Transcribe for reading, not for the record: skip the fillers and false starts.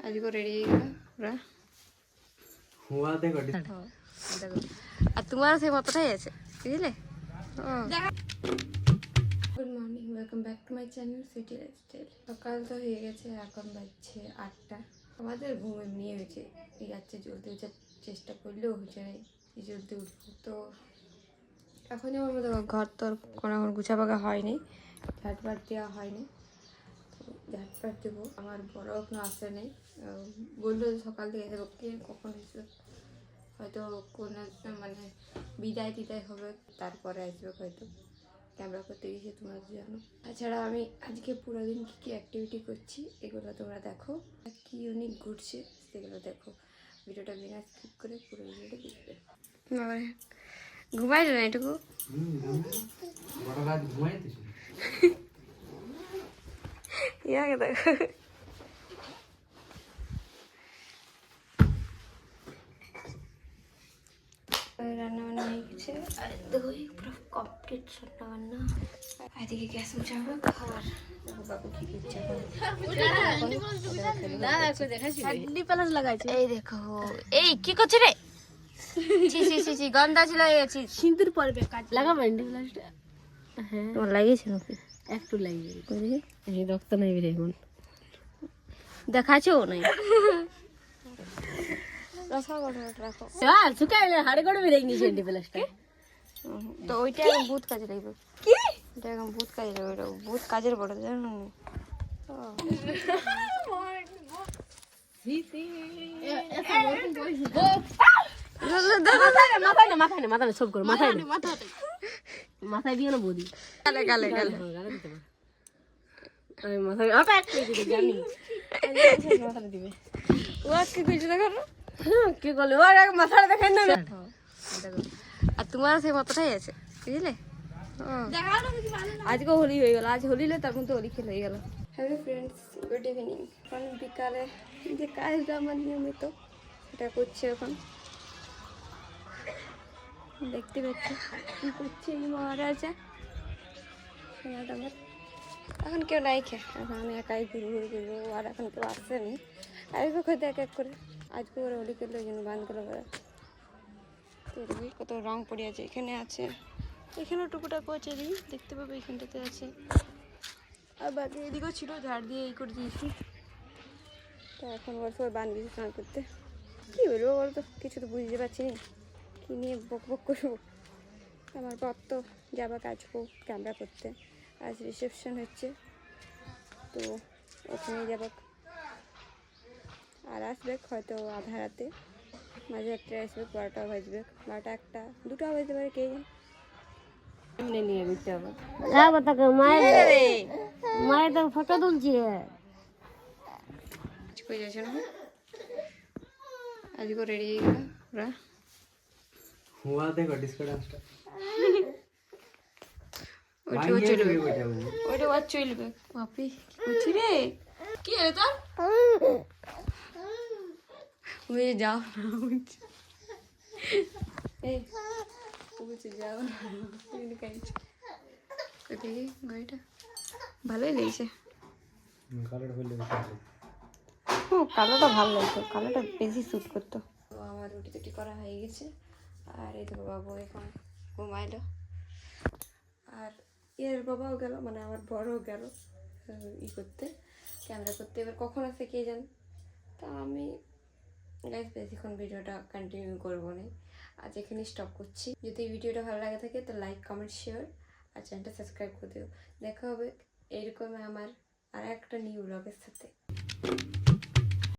আজকে রেডি হয়ে গেল পুরা हुआ देखो দেখো আর তোমার সেই মতটাই আছে বুঝলে good morning welcome back to my channel city lifestyle. সকাল তো হয়ে গেছে, এখন বাজছে 8টা। আমাদের ঘুম এমনি হয়েছে যাচ্ছে, জলদি ওঠার চেষ্টা করলেও হচ্ছে না জলদি উঠবো। তো এখন যেমন দেখো ঘর তোর কোনো এখন গুছাপাকা হয়নি, ঝাটপাট দেওয়া হয়নি। তো ঝাটপাট দেবো, আমার বড় এখনো আসে নেই, বললো সকাল থেকে দেবো, কে কখন আসবে, হয়তো কোন একটা মানে বিদায় টিদায় হবে তারপরে আসবে হয়তো। ক্যামেরা করতে গেছি তোমরা তো জানো। তাছাড়া আমি আজকে পুরো দিন কী কী অ্যাক্টিভিটি করছি এগুলো তোমরা দেখো, কী ইউনিক ঘুরছে সেগুলো দেখো। ভিডিওটা বিনা স্কিপ করে পুরো ভিডিওটা দেখবে। ঘুমাইলো না এটুকু ইয়াকে দেখো রান্না বান্না হয়ে গেছে, আর দেখো পুরো কমপ্লিট রান্না বান্না। এদিকে গ্যাস মুছাবো আর বাবু কি করছে এই দেখো, এই কি করছে রে? গন্ধা ছিল সিঁদুর পরবে লাগাবো হ্যাঁ তোমার লাগিয়েছে নাকি? একটু লাগিয়ে এই রক্ত নাই বেরে এখন দেখাচ্ছেও নাই। তো ওইটা এখন ভূত কাজে লাগবে, কি এটা এখন ভূত কাজে লাগবে, ওটা ভূত কাজের বড় জানো। মাথায় সব করো, মাথায় দিয়ে না বৌদি গালে গালে গালে জানি দিবে ও কি করছে দেখো কি করলে ও মাথাটা দেখেন না। আর তোমার সেই মতটাই আছে বুঝলে। আজকে হোলি হয়ে গেল, আজ হোলি তার মধ্যে হোলি খেল হয়ে গেল। Hello friends, good evening. এখন বিকালে যে কাজটা আমার নিয়মিত সেটা করছে, এখন দেখতে পাচ্ছি কি করছে এই মহারাজা। আমার এখন কেউ নাই খেয়ে, এখন আমি একাই ঘুরবো আর এখন কেউ আসেনি। আজকে খেতে এক এক করে, আজকে ওরা হোলি খেললো ওই জন্য বান করে ওরা। কত রং পড়ে আছে, এখানে আছে, এখানেও টুকুটা কচে দিই দেখতে পাবে, এখানটাতে আছে, আর বাকি এদিকেও ছিল, ঝাড় দিয়ে এই করে দিয়েছি। তো এখন ওর সবাই বান গেছে স্নান করতে। কী বলবো বলতো, কিছু তো বুঝতে পারছি না কী নিয়ে বক বক করবো। আমার পর তো যাবা কাজবো ক্যামেরা করতে, আজ রিসেপশন হচ্ছে তো ওখানে যাব। আর আসবে হয়তো আধা রাতে, মাঝে একটা আসবে, 12টা বাজবে, 12টা 1টা 2টা বাজতে পারে, কে জানে। এমনি নিয়ে বুঝতে হবে মায়ের তো ফটো তুলছি কই যাচ্ছে না। আজকে রেডি হয়ে গেল পুরা हुआ देखो डिस्को डांसটা ওইটা আর চলবে। বাপি কি করছি রে, কি রে তোর ওই যাও না বলছি, এই বলছি যাও না খাইছি। দেখি গাড়িটা ভালোই লেগেছে, কালারটা হইলে ও কালোটা ভালো লাগতো, কালোটা বেশি স্যুট করতো। তো আমার রুটি টুটি করা হয়ে গেছে, আর এই তো বাবু এখন ঘুমাইলো, আর এর বাবাও গেল, মানে আমার বড়ও গেল করতে ক্যামেরা করতে। এবার কখন আসে কে জানে। তা আমি গাইস বেশিক্ষণ ভিডিওটা কন্টিনিউ করবো না, আজ এখানে স্টপ করছি। যদি ভিডিওটা ভালো লাগে থাকে তো লাইক কমেন্ট শেয়ার আর চ্যানেলটা সাবস্ক্রাইব করে দিও। দেখা হবে এরকম আমার আর একটা নিউ ব্লগের সাথে।